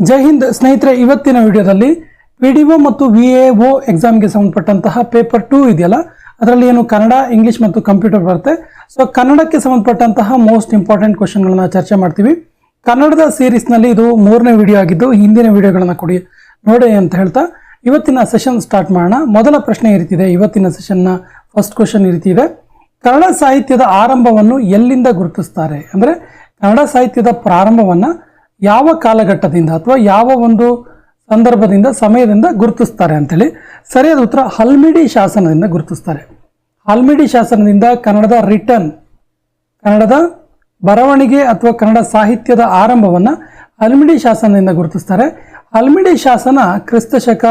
ಜೈ ಹಿಂದ್ ಸ್ನೇಹಿತರೆ, ಇವತ್ತಿನ ವಿಡಿಯೋದಲ್ಲಿ PDO ಮತ್ತು VAO ಎಕ್ಸಾಮ್ಗೆ ಸಂಬಂಧಪಟ್ಟಂತಹ ಪೇಪರ್ 2 ಇದೆಯಲ್ಲ, ಅದರಲ್ಲಿ ಏನು ಕನ್ನಡ, ಇಂಗ್ಲಿಷ್ ಮತ್ತು ಕಂಪ್ಯೂಟರ್ ಬರುತ್ತೆ. ಸೊ ಕನ್ನಡಕ್ಕೆ ಸಂಬಂಧಪಟ್ಟಂತಹ ಮೋಸ್ಟ್ ಇಂಪಾರ್ಟೆಂಟ್ ಕ್ವಶನ್ಗಳನ್ನ ಚರ್ಚೆ ಮಾಡ್ತೀವಿ. ಕನ್ನಡದ ಸೀರೀಸ್ನಲ್ಲಿ ಇದು 3ನೇ ವಿಡಿಯೋ ಆಗಿದ್ದು, ಹಿಂದಿನ ವಿಡಿಯೋಗಳನ್ನ ನೋಡಿ ಅಂತ ಹೇಳ್ತಾ ಇವತ್ತಿನ ಸೆಷನ್ ಸ್ಟಾರ್ಟ್ ಮಾಡೋಣ. ಮೊದಲ ಪ್ರಶ್ನೆ ಈ ರೀತಿ ಇದೆ. ಇವತ್ತಿನ ಸೆಷನ್ನ ಫಸ್ಟ್ ಕ್ವಶನ್ ಈ ರೀತಿ ಇದೆ: ಕನ್ನಡ ಸಾಹಿತ್ಯದ ಆರಂಭವನ್ನು ಎಲ್ಲಿಂದ ಗುರುತಿಸ್ತಾರೆ? ಅಂದರೆ ಕನ್ನಡ ಸಾಹಿತ್ಯದ ಪ್ರಾರಂಭವನ್ನು ಯಾವ ಕಾಲಘಟ್ಟದಿಂದ ಅಥವಾ ಯಾವ ಒಂದು ಸಂದರ್ಭದಿಂದ, ಸಮಯದಿಂದ ಗುರುತಿಸ್ತಾರೆ ಅಂತೇಳಿ. ಸರಿಯಾದ ಉತ್ತರ ಹಲ್ಮಿಡಿ ಶಾಸನದಿಂದ ಗುರುತಿಸ್ತಾರೆ. ಹಲ್ಮಿಡಿ ಶಾಸನದಿಂದ ಕನ್ನಡದ ಕನ್ನಡದ ಬರವಣಿಗೆ ಅಥವಾ ಕನ್ನಡ ಸಾಹಿತ್ಯದ ಆರಂಭವನ್ನು ಹಲ್ಮಿಡಿ ಶಾಸನದಿಂದ ಗುರುತಿಸ್ತಾರೆ. ಹಲ್ಮಿಡಿ ಶಾಸನ ಕ್ರಿಸ್ತಶಕ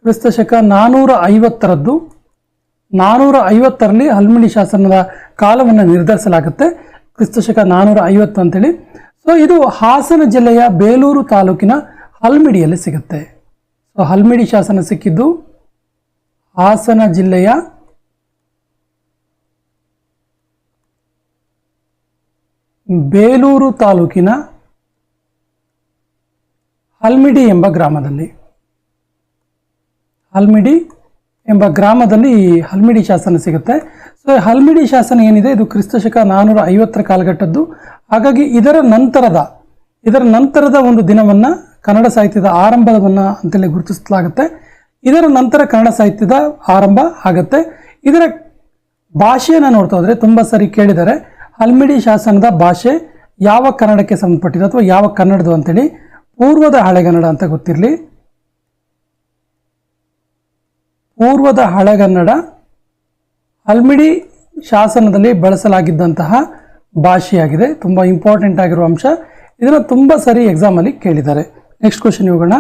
450ರಲ್ಲಿ ಹಲ್ಮಿಡಿ ಶಾಸನದ ಕಾಲವನ್ನು ನಿರ್ಧರಿಸಲಾಗುತ್ತೆ. ಕ್ರಿಸ್ತಶಕ 450 ಅಂತೇಳಿ. ಸೊ ಇದು ಹಾಸನ ಜಿಲ್ಲೆಯ ಬೇಲೂರು ತಾಲೂಕಿನ ಹಲ್ಮಿಡಿಯಲ್ಲಿ ಸಿಗುತ್ತೆ. ಸೊ ಹಲ್ಮಿಡಿ ಶಾಸನ ಸಿಕ್ಕಿದ್ದು ಹಾಸನ ಜಿಲ್ಲೆಯ ಬೇಲೂರು ತಾಲೂಕಿನ ಹಲ್ಮಿಡಿ ಎಂಬ ಗ್ರಾಮದಲ್ಲಿ. ಹಲ್ಮಿಡಿ ಎಂಬ ಗ್ರಾಮದಲ್ಲಿ ಹಲ್ಮಿಡಿ ಶಾಸನ ಸಿಗುತ್ತೆ. ಸೊ ಹಲ್ಮಿಡಿ ಶಾಸನ ಏನಿದೆ, ಇದು ಕ್ರಿಸ್ತಶಕ 450ರ ಕಾಲಘಟ್ಟದ್ದು. ಹಾಗಾಗಿ ಇದರ ನಂತರದ ಒಂದು ದಿನವನ್ನು ಕನ್ನಡ ಸಾಹಿತ್ಯದ ಆರಂಭವನ್ನು ಅಂತೇಳಿ ಗುರುತಿಸಲಾಗುತ್ತೆ. ಇದರ ನಂತರ ಕನ್ನಡ ಸಾಹಿತ್ಯದ ಆರಂಭ ಆಗುತ್ತೆ. ಇದರ ಭಾಷೆಯನ್ನು ನೋಡ್ತಾ ಹೋದರೆ ತುಂಬ ಸರಿ ಕೇಳಿದ್ದಾರೆ. ಹಲ್ಮಿಡಿ ಶಾಸನದ ಭಾಷೆ ಯಾವ ಕನ್ನಡಕ್ಕೆ ಸಂಬಂಧಪಟ್ಟಿದೆ ಅಥವಾ ಯಾವ ಕನ್ನಡದು ಅಂತೇಳಿ. ಪೂರ್ವದ ಹಳೆಗನ್ನಡ ಅಂತ ಗೊತ್ತಿರಲಿ. ಪೂರ್ವದ ಹಳೆಗನ್ನಡ ಹಲ್ಮಿಡಿ ಶಾಸನದಲ್ಲಿ ಬಳಸಲಾಗಿದ್ದಂತಹ ಭಾಷೆಯಾಗಿದೆ. ತುಂಬ ಇಂಪಾರ್ಟೆಂಟ್ ಆಗಿರುವ ಅಂಶ. ಇದನ್ನು ತುಂಬ ಸರಿ ಎಕ್ಸಾಮಲ್ಲಿ ಕೇಳಿದ್ದಾರೆ. ನೆಕ್ಸ್ಟ್ ಕ್ವಶನ್ ಹೋಗೋಣ.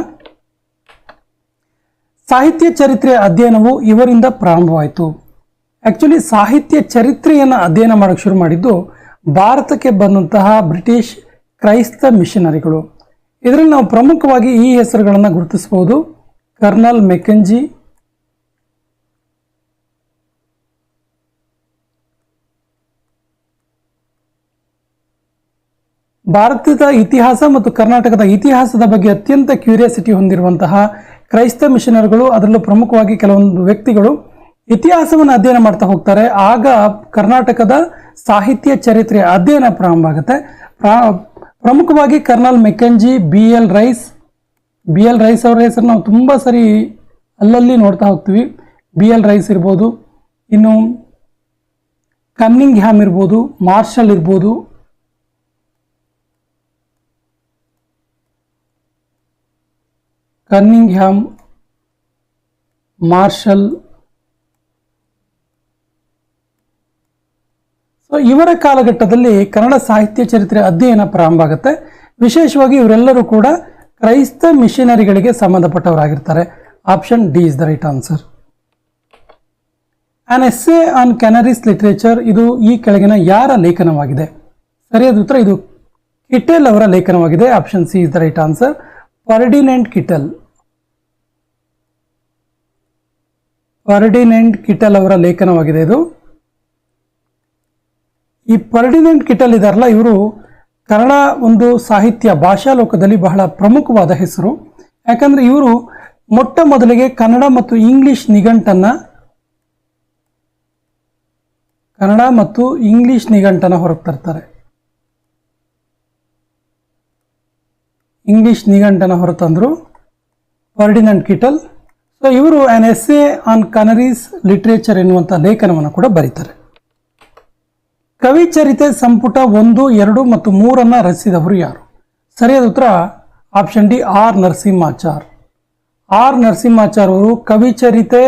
ಸಾಹಿತ್ಯ ಚರಿತ್ರೆಯ ಅಧ್ಯಯನವು ಇವರಿಂದ ಪ್ರಾರಂಭವಾಯಿತು. ಆ್ಯಕ್ಚುಲಿ ಸಾಹಿತ್ಯ ಚರಿತ್ರೆಯನ್ನು ಅಧ್ಯಯನ ಮಾಡೋಕ್ಕೆ ಶುರು ಮಾಡಿದ್ದು ಭಾರತಕ್ಕೆ ಬಂದಂತಹ ಬ್ರಿಟಿಷ್ ಕ್ರೈಸ್ತ ಮಿಷನರಿಗಳು. ಇದರಲ್ಲಿ ನಾವು ಪ್ರಮುಖವಾಗಿ ಈ ಹೆಸರುಗಳನ್ನು ಗುರುತಿಸಬಹುದು: ಕರ್ನಲ್ ಮೆಕೆಂಜಿ, ಭಾರತದ ಇತಿಹಾಸ ಮತ್ತು ಕರ್ನಾಟಕದ ಇತಿಹಾಸದ ಬಗ್ಗೆ ಅತ್ಯಂತ ಕ್ಯೂರಿಯಾಸಿಟಿ ಹೊಂದಿರುವಂತಹ ಕ್ರೈಸ್ತ ಮಿಷನರಿಗಳು. ಅದರಲ್ಲೂ ಪ್ರಮುಖವಾಗಿ ಕೆಲವೊಂದು ವ್ಯಕ್ತಿಗಳು ಇತಿಹಾಸವನ್ನು ಅಧ್ಯಯನ ಮಾಡ್ತಾ ಹೋಗ್ತಾರೆ. ಆಗ ಕರ್ನಾಟಕದ ಸಾಹಿತ್ಯ ಚರಿತ್ರೆಯ ಅಧ್ಯಯನ ಪ್ರಾರಂಭ ಆಗುತ್ತೆ. ಪ್ರಮುಖವಾಗಿ ಕರ್ನಲ್ ಮೆಕೆಂಜಿ, BL ರೈಸ್ ಅವರ ಹೆಸರು ನಾವು ತುಂಬ ಸರಿ ಅಲ್ಲಲ್ಲಿ ನೋಡ್ತಾ ಹೋಗ್ತೀವಿ. BL ರೈಸ್ ಇರ್ಬೋದು, ಇನ್ನು ಕನ್ನಿಂಗ್ಹ್ಯಾಮ್ ಇರ್ಬೋದು, ಮಾರ್ಷಲ್ ಇರ್ಬೋದು. Cunningham, marshal. ಸೊ ಇವರ ಕಾಲಘಟ್ಟದಲ್ಲಿ ಕನ್ನಡ ಸಾಹಿತ್ಯ ಚರಿತ್ರೆ ಅಧ್ಯಯನ ಪ್ರಾರಂಭ ಆಗುತ್ತೆ. ವಿಶೇಷವಾಗಿ ಇವರೆಲ್ಲರೂ ಕೂಡ ಕ್ರೈಸ್ತ ಮಿಷನರಿಗಳಿಗೆ ಸಂಬಂಧಪಟ್ಟವರಾಗಿರ್ತಾರೆ. Option D is the right answer. An essay on Canarese literature, ಇದು ಈ ಕೆಳಗಿನ ಯಾರ ಲೇಖನವಾಗಿದೆ? ಸರಿಯಾದ ಉತ್ತರ ಇದು ಕಿಟೆಲ್ ಅವರ ಲೇಖನವಾಗಿದೆ. Option C is the right answer. Ferdinand Kittel ಅವರ ಲೇಖನವಾಗಿದೆ ಇದು. ಈ ಫರ್ಡಿನೆಂಡ್ ಕಿಟೆಲ್ ಇದಾರಲ್ಲ, ಇವರು ಕನ್ನಡ ಒಂದು ಸಾಹಿತ್ಯ ಭಾಷಾ ಲೋಕದಲ್ಲಿ ಬಹಳ ಪ್ರಮುಖವಾದ ಹೆಸರು. ಯಾಕಂದರೆ ಇವರು ಮೊಟ್ಟ ಮೊದಲಿಗೆ ಕನ್ನಡ ಮತ್ತು ಇಂಗ್ಲಿಷ್ ನಿಘಂಟನ್ನು ಹೊರಗೆ ತರ್ತಾರೆ. ಇಂಗ್ಲಿಷ್ ನಿಘಂಟನ್ನು ಹೊರತಂದರು ಫರ್ಡಿನೆಂಡ್ ಕಿಟೆಲ್. ಸೊ ಇವರು an essay on Canarese literature ಎನ್ನುವಂಥ ಲೇಖನವನ್ನು ಕೂಡ ಬರೀತಾರೆ. ಕವಿಚರಿತೆ ಸಂಪುಟ 1, 2 ಮತ್ತು 3 ರಚಿಸಿದವರು ಯಾರು? ಸರಿಯಾದ ಉತ್ತರ ಆಪ್ಷನ್ ಡಿ, ಆರ್ ನರಸಿಂಹಾಚಾರ್ ಅವರು ಕವಿಚರಿತೆ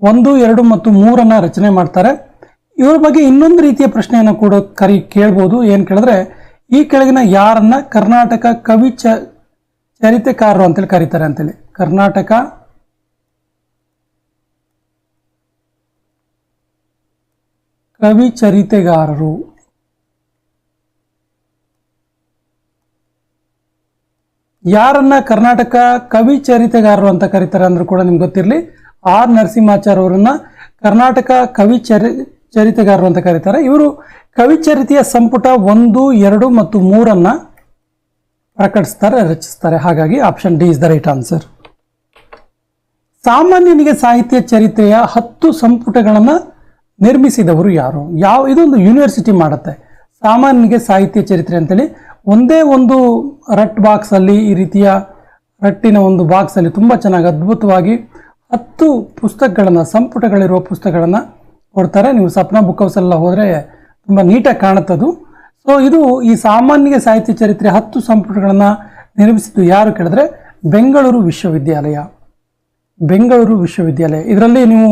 1, 2 ಮತ್ತು 3 ರಚನೆ ಮಾಡ್ತಾರೆ. ಇವರ ಬಗ್ಗೆ ಇನ್ನೊಂದು ರೀತಿಯ ಪ್ರಶ್ನೆಯನ್ನು ಕೂಡ ಕೇಳ್ಬೋದು. ಏನು ಕೇಳಿದ್ರೆ, ಈ ಕೆಳಗಿನ ಯಾರನ್ನ ಕರ್ನಾಟಕ ಚರಿತೆಕಾರರು ಅಂತೇಳಿ ಕರೀತಾರೆ ಅಂತೇಳಿ. ಕರ್ನಾಟಕ ಕವಿಚರಿತೆಗಾರರು. ಯಾರನ್ನ ಕರ್ನಾಟಕ ಕವಿಚರಿತೆಗಾರರು ಅಂತ ಕರೀತಾರೆ ಅಂದ್ರೂ ಕೂಡ ನಿಮ್ಗೆ ಗೊತ್ತಿರಲಿ. ಆರ್ ನರಸಿಂಹಾಚಾರ್ ಅವರನ್ನ ಕರ್ನಾಟಕ ಚರಿತೆಗಾರರು ಅಂತ ಕರೀತಾರೆ. ಇವರು ಕವಿಚರಿತೆಯ ಸಂಪುಟ 1, 2 ಮತ್ತು 3 ಪ್ರಕಟಿಸ್ತಾರೆ, ರಚಿಸ್ತಾರೆ. ಹಾಗಾಗಿ option D is the right answer. ಸಾಮಾನ್ಯನಿಗೆ ಸಾಹಿತ್ಯ ಚರಿತ್ರೆಯ 10 ಸಂಪುಟಗಳನ್ನು ನಿರ್ಮಿಸಿದವರು ಯಾರು? ಇದೊಂದು ಯೂನಿವರ್ಸಿಟಿ ಮಾಡುತ್ತೆ. ಸಾಮಾನ್ಯನಿಗೆ ಸಾಹಿತ್ಯ ಚರಿತ್ರೆ ಅಂತೇಳಿ ಒಂದೇ ಒಂದು ರಟ್ ಬಾಕ್ಸಲ್ಲಿ, ಈ ರೀತಿಯ ರಟ್ಟಿನ ಒಂದು ಬಾಕ್ಸಲ್ಲಿ ತುಂಬ ಚೆನ್ನಾಗಿ ಅದ್ಭುತವಾಗಿ 10 ಪುಸ್ತಕಗಳನ್ನು, ಸಂಪುಟಗಳಿರುವ ಪುಸ್ತಕಗಳನ್ನು ಕೊಡ್ತಾರೆ. ನೀವು ಸಪ್ನಾ ಬುಕ್ ಹೌಸೆಲ್ಲ ಹೋದರೆ ತುಂಬ ನೀಟಾಗಿ ಕಾಣುತ್ತದು. ಸೊ ಇದು ಈ ಸಾಮಾನ್ಯ ಸಾಹಿತ್ಯ ಚರಿತ್ರೆ 10 ಸಂಪುಟಗಳನ್ನು ನಿರ್ಮಿಸಿದ್ದು ಯಾರು ಕೇಳಿದ್ರೆ ಬೆಂಗಳೂರು ವಿಶ್ವವಿದ್ಯಾಲಯ. ಬೆಂಗಳೂರು ವಿಶ್ವವಿದ್ಯಾಲಯ. ಇದರಲ್ಲಿ ನೀವು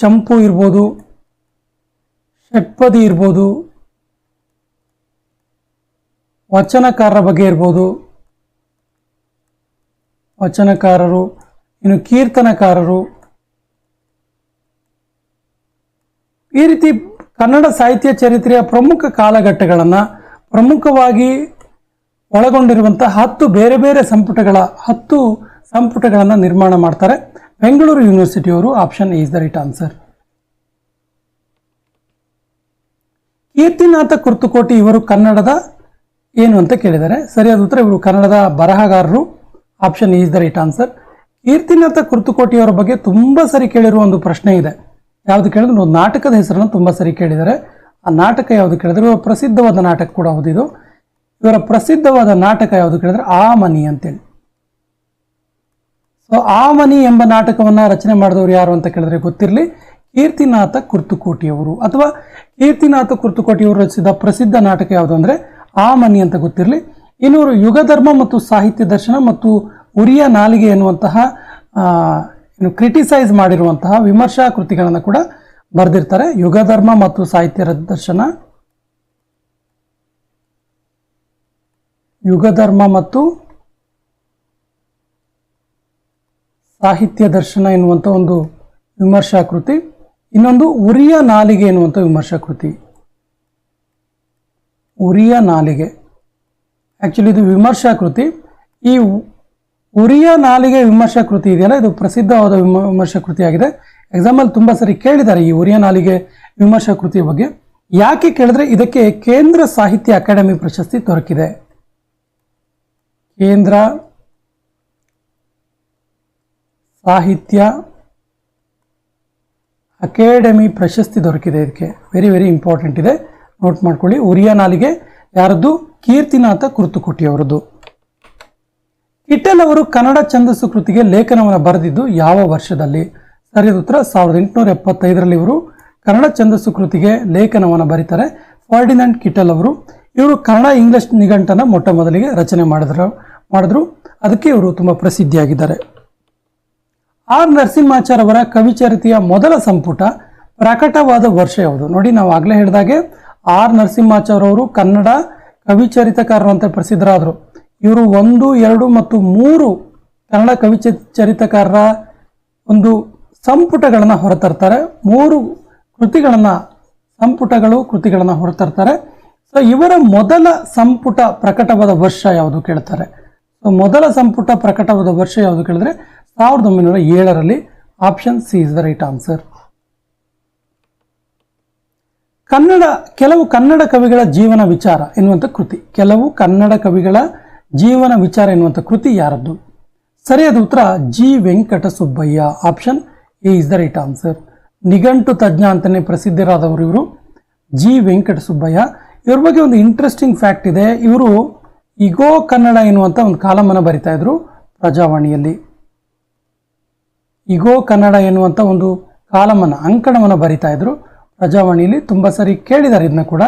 ಚಂಪು ಇರ್ಬೋದು, ಷಟ್ಪದಿ ಇರ್ಬೋದು, ವಚನಕಾರರ ಬಗ್ಗೆ ಇರ್ಬೋದು, ವಚನಕಾರರು, ಇನ್ನು ಕೀರ್ತನಕಾರರು, ಈ ರೀತಿ ಕನ್ನಡ ಸಾಹಿತ್ಯ ಚರಿತ್ರೆಯ ಪ್ರಮುಖ ಕಾಲಘಟ್ಟಗಳನ್ನು ಪ್ರಮುಖವಾಗಿ ಒಳಗೊಂಡಿರುವಂತಹ 10 ಬೇರೆ ಬೇರೆ ಸಂಪುಟಗಳ 10 ಸಂಪುಟಗಳನ್ನು ನಿರ್ಮಾಣ ಮಾಡ್ತಾರೆ ಬೆಂಗಳೂರು ಯೂನಿವರ್ಸಿಟಿಯವರು. Option is the right answer. Keertinath Kurtkoti ಇವರು ಕನ್ನಡದ ಏನು ಅಂತ ಕೇಳಿದ್ದಾರೆ. ಸರಿಯಾದ ಉತ್ತರ ಇವರು ಕನ್ನಡದ ಬರಹಗಾರರು. Option is the right answer. Keertinath ಕುರ್ತುಕೋಟಿಯವರ ಬಗ್ಗೆ ತುಂಬ ಸರಿ ಕೇಳಿರುವ ಒಂದು ಪ್ರಶ್ನೆ ಇದೆ. ಯಾವುದು ಕೇಳಿದ್ರೆ ಒಂದು ನಾಟಕದ ಹೆಸರನ್ನು ತುಂಬ ಸರಿ ಕೇಳಿದ್ದಾರೆ. ಆ ನಾಟಕ ಯಾವುದು ಕೇಳಿದ್ರೆ ಇವರ ಪ್ರಸಿದ್ಧವಾದ ನಾಟಕ ಕೂಡ ಹೌದು ಇದು. ಇವರ ಪ್ರಸಿದ್ಧವಾದ ನಾಟಕ ಯಾವುದು ಕೇಳಿದ್ರೆ ಆ ಮನಿ ಅಂತೇಳಿ. ಸೊ ಆ ಮನಿ ಎಂಬ ನಾಟಕವನ್ನು ರಚನೆ ಮಾಡಿದವರು ಯಾರು ಅಂತ ಕೇಳಿದ್ರೆ ಗೊತ್ತಿರಲಿ, ಕೀರ್ತಿನಾಥ ಕುರ್ತುಕೋಟಿಯವರು. ಅಥವಾ ಕೀರ್ತಿನಾಥ ಕುರ್ತುಕೋಟಿಯವರು ರಚಿಸಿದ ಪ್ರಸಿದ್ಧ ನಾಟಕ ಯಾವುದು ಅಂದರೆ ಆ ಮನಿ ಅಂತ ಗೊತ್ತಿರಲಿ. ಇನ್ನೂರು ಯುಗಧರ್ಮ ಮತ್ತು ಸಾಹಿತ್ಯ ದರ್ಶನ ಮತ್ತು ಉರಿಯ ನಾಲಿಗೆ ಎನ್ನುವಂತಹ ಕ್ರಿಟಿಸೈಸ್ ಮಾಡಿರುವಂತಹ ವಿಮರ್ಶಾ ಕೃತಿಗಳನ್ನು ಕೂಡ ಬರೆದಿರ್ತಾರೆ. ಯುಗಧರ್ಮ ಮತ್ತು ಸಾಹಿತ್ಯ ದರ್ಶನ, ಯುಗಧರ್ಮ ಮತ್ತು ಸಾಹಿತ್ಯ ದರ್ಶನ ಎನ್ನುವಂಥ ಒಂದು ವಿಮರ್ಶಾ ಕೃತಿ. ಇನ್ನೊಂದು ಉರಿಯ ನಾಲಿಗೆ ಎನ್ನುವಂಥ ವಿಮರ್ಶಾ ಕೃತಿ. ಉರಿಯ ನಾಲಿಗೆ ಆ್ಯಕ್ಚುಲಿ ಇದು ವಿಮರ್ಶಾ ಕೃತಿ. ಈ ಉರಿಯ ನಾಲಿಗೆ ವಿಮರ್ಶಾ ಕೃತಿ ಇದೆಯಲ್ಲ, ಇದು ಪ್ರಸಿದ್ಧವಾದ ವಿಮರ್ಶಾ ಕೃತಿಯಾಗಿದೆ. ಎಕ್ಸಾಮಲ್ಲಿ ತುಂಬ ಸರಿ ಕೇಳಿದ್ದಾರೆ ಈ ಉರಿಯ ನಾಲಿಗೆ ವಿಮರ್ಶಾ ಕೃತಿಯ ಬಗ್ಗೆ. ಯಾಕೆ ಕೇಳಿದ್ರೆ ಇದಕ್ಕೆ ಕೇಂದ್ರ ಸಾಹಿತ್ಯ ಅಕಾಡೆಮಿ ಪ್ರಶಸ್ತಿ ದೊರಕಿದೆ. ಕೇಂದ್ರ ಸಾಹಿತ್ಯ ಅಕಾಡೆಮಿ ಪ್ರಶಸ್ತಿ ದೊರಕಿದೆ ಇದಕ್ಕೆ. ವೆರಿ ವೆರಿ ಇಂಪಾರ್ಟೆಂಟ್ ಇದೆ, ನೋಟ್ ಮಾಡ್ಕೊಳ್ಳಿ. ಉರಿಯ ನಾಲಿಗೆ ಯಾರದ್ದು? ಕೀರ್ತಿನಾಥ ಕುರ್ತುಕೋಟಿಯವರದ್ದು. ಕಿಟ್ಟಲ್ ಅವರು ಕನ್ನಡ ಛಂದಸ್ಸು ಕೃತಿಗೆ ಲೇಖನವನ್ನು ಬರೆದಿದ್ದು ಯಾವ ವರ್ಷದಲ್ಲಿ? ಸರಿಯಾದ ಉತ್ತರ 1875ರಲ್ಲಿ ಇವರು ಕನ್ನಡ ಛಂದಸ್ಸು ಕೃತಿಗೆ ಲೇಖನವನ್ನು ಬರೀತಾರೆ. ಫರ್ಡಿನಾಂಡ್ ಕಿಟ್ಟಲ್ ಅವರು. ಇವರು ಕನ್ನಡ ಇಂಗ್ಲಿಷ್ ನಿಘಂಟನ್ನು ಮೊಟ್ಟ ಮೊದಲಿಗೆ ರಚನೆ ಮಾಡಿದ್ರು. ಅದಕ್ಕೆ ಇವರು ತುಂಬ ಪ್ರಸಿದ್ಧಿಯಾಗಿದ್ದಾರೆ. ಆರ್ ನರಸಿಂಹಾಚಾರ್ ಅವರ ಕವಿಚರಿತೆಯ ಮೊದಲ ಸಂಪುಟ ಪ್ರಕಟವಾದ ವರ್ಷ ಯಾವುದು? ನೋಡಿ, ನಾವು ಆಗಲೇ ಹೇಳಿದಾಗೆ ಆರ್ ನರಸಿಂಹಾಚಾರ್ ಅವರು ಕನ್ನಡ ಕವಿಚರಿತಕಾರರು ಅಂತ ಪ್ರಸಿದ್ಧರಾದರು. ಇವರು 1, 2 ಮತ್ತು 3 ಕನ್ನಡ ಕವಿಚರಿತಕಾರರ ಒಂದು ಸಂಪುಟಗಳನ್ನು ಹೊರತರ್ತಾರೆ. 3 ಕೃತಿಗಳನ್ನು ಹೊರತರ್ತಾರೆ. ಸೊ ಇವರ ಮೊದಲ ಸಂಪುಟ ಪ್ರಕಟವಾದ ವರ್ಷ ಯಾವುದು ಕೇಳ್ತಾರೆ. ಸೊ ಮೊದಲ ಸಂಪುಟ ಪ್ರಕಟವಾದ ವರ್ಷ ಯಾವುದು ಕೇಳಿದ್ರೆ 1907ರಲ್ಲಿ. Option C is the right answer. ಕೆಲವು ಕನ್ನಡ ಕವಿಗಳ ಜೀವನ ವಿಚಾರ ಎನ್ನುವಂಥ ಕೃತಿ. ಕೆಲವು ಕನ್ನಡ ಕವಿಗಳ ಜೀವನ ವಿಚಾರ ಎನ್ನುವಂಥ ಕೃತಿ ಯಾರದ್ದು? ಸರಿಯಾದ ಉತ್ತರ G Venkatasubbaiah. Option A is the right answer. ನಿಘಂಟು ತಜ್ಞ ಅಂತಲೇ ಪ್ರಸಿದ್ಧರಾದವರು ಇವರು ಜಿ ವೆಂಕಟಸುಬ್ಬಯ್ಯ. ಇವ್ರ ಬಗ್ಗೆ ಒಂದು ಇಂಟ್ರೆಸ್ಟಿಂಗ್ ಫ್ಯಾಕ್ಟ್ ಇದೆ. ಇವರು ಇಗೋ ಕನ್ನಡ ಎನ್ನುವಂಥ ಒಂದು ಕಾಲಮನ್ನು ಬರಿತಾ ಇದ್ರು ಪ್ರಜಾವಾಣಿಯಲ್ಲಿ. ಇಗೋ ಕನ್ನಡ ಎನ್ನುವಂಥ ಒಂದು ಕಾಲಮನ್ನು, ಅಂಕಣವನ್ನು ಬರಿತಾ ಇದ್ರು ಪ್ರಜಾವಾಣಿಯಲ್ಲಿ. ತುಂಬ ಸರಿ ಕೇಳಿದ್ದಾರೆ ಇದನ್ನ ಕೂಡ.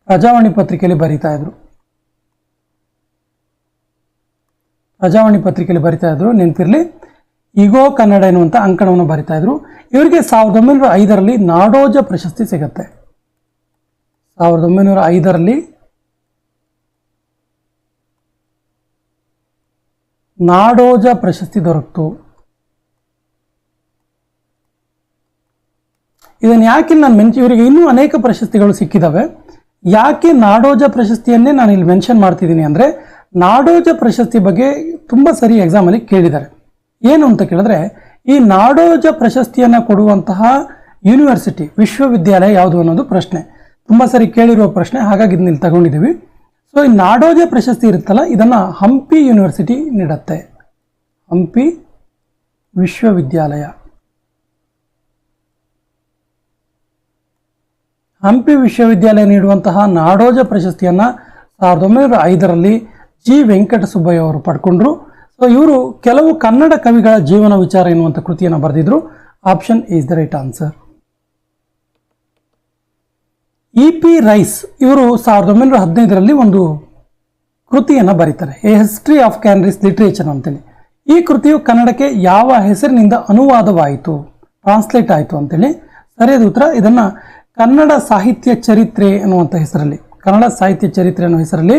ಪ್ರಜಾವಾಣಿ ಪತ್ರಿಕೆಯಲ್ಲಿ ಬರಿತಾ ಇದ್ರು. ನೆನಪಿರಲಿ. ಇಗೋ ಕನ್ನಡ ಎನ್ನುವಂಥ ಅಂಕಣವನ್ನು ಬರಿತಾ ಇದ್ರು. ಇವರಿಗೆ 1905ರಲ್ಲಿ ನಾಡೋಜ ಪ್ರಶಸ್ತಿ ಸಿಗುತ್ತೆ. 1905ರಲ್ಲಿ ನಾಡೋಜ ಪ್ರಶಸ್ತಿ ದೊರಕಿತು. ಇದನ್ನು ಯಾಕೆ ನಾನು ಇವರಿಗೆ ಇನ್ನೂ ಅನೇಕ ಪ್ರಶಸ್ತಿಗಳು ಸಿಕ್ಕಿದ್ದಾವೆ. ಯಾಕೆ ನಾಡೋಜ ಪ್ರಶಸ್ತಿಯನ್ನೇ ನಾನು ಇಲ್ಲಿ ಮೆನ್ಷನ್ ಮಾಡ್ತಿದ್ದೀನಿ ಅಂದರೆ, ನಾಡೋಜ ಪ್ರಶಸ್ತಿ ಬಗ್ಗೆ ತುಂಬ ಸರಿ ಎಕ್ಸಾಮಲ್ಲಿ ಕೇಳಿದ್ದಾರೆ. ಏನು ಅಂತ ಕೇಳಿದ್ರೆ, ಈ ನಾಡೋಜ ಪ್ರಶಸ್ತಿಯನ್ನು ಕೊಡುವಂತಹ ಯೂನಿವರ್ಸಿಟಿ, ವಿಶ್ವವಿದ್ಯಾಲಯ ಯಾವುದು ಅನ್ನೋದು ಪ್ರಶ್ನೆ. ತುಂಬ ಸರಿ ಕೇಳಿರುವ ಪ್ರಶ್ನೆ, ಹಾಗಾಗಿ ಇದನ್ನ ಇಲ್ಲಿ ತಗೊಂಡಿದ್ದೀವಿ. ಸೊ ಈ ನಾಡೋಜ ಪ್ರಶಸ್ತಿ ಇರುತ್ತಲ್ಲ, ಇದನ್ನು ಹಂಪಿ ಯೂನಿವರ್ಸಿಟಿ ನೀಡುತ್ತೆ. ಹಂಪಿ ವಿಶ್ವವಿದ್ಯಾಲಯ. ಹಂಪಿ ವಿಶ್ವವಿದ್ಯಾಲಯ ನೀಡುವಂತಹ ನಾಡೋಜ ಪ್ರಶಸ್ತಿಯನ್ನು 1905ರಲ್ಲಿ ಜಿ ವೆಂಕಟಸುಬ್ಬಯ್ಯ ಅವರು ಪಡ್ಕೊಂಡ್ರು. ಸೊ ಇವರು ಕೆಲವು ಕನ್ನಡ ಕವಿಗಳ ಜೀವನ ವಿಚಾರ ಎನ್ನುವಂಥ ಕೃತಿಯನ್ನು ಬರೆದಿದ್ರು. Option is the right answer. E P Rice ಇವರು 1915ರಲ್ಲಿ ಒಂದು ಕೃತಿಯನ್ನು ಬರೀತಾರೆ, a history of Canarese literature ಅಂತೇಳಿ. ಈ ಕೃತಿಯು ಕನ್ನಡಕ್ಕೆ ಯಾವ ಹೆಸರಿನಿಂದ ಅನುವಾದವಾಯಿತು, ಟ್ರಾನ್ಸ್ಲೇಟ್ ಆಯಿತು ಅಂತೇಳಿ? ಸರಿಯಾದ ಉತ್ತರ, ಇದನ್ನು ಕನ್ನಡ ಸಾಹಿತ್ಯ ಚರಿತ್ರೆ ಎನ್ನುವಂಥ ಹೆಸರಲ್ಲಿ, ಕನ್ನಡ ಸಾಹಿತ್ಯ ಚರಿತ್ರೆ ಅನ್ನೋ ಹೆಸರಲ್ಲಿ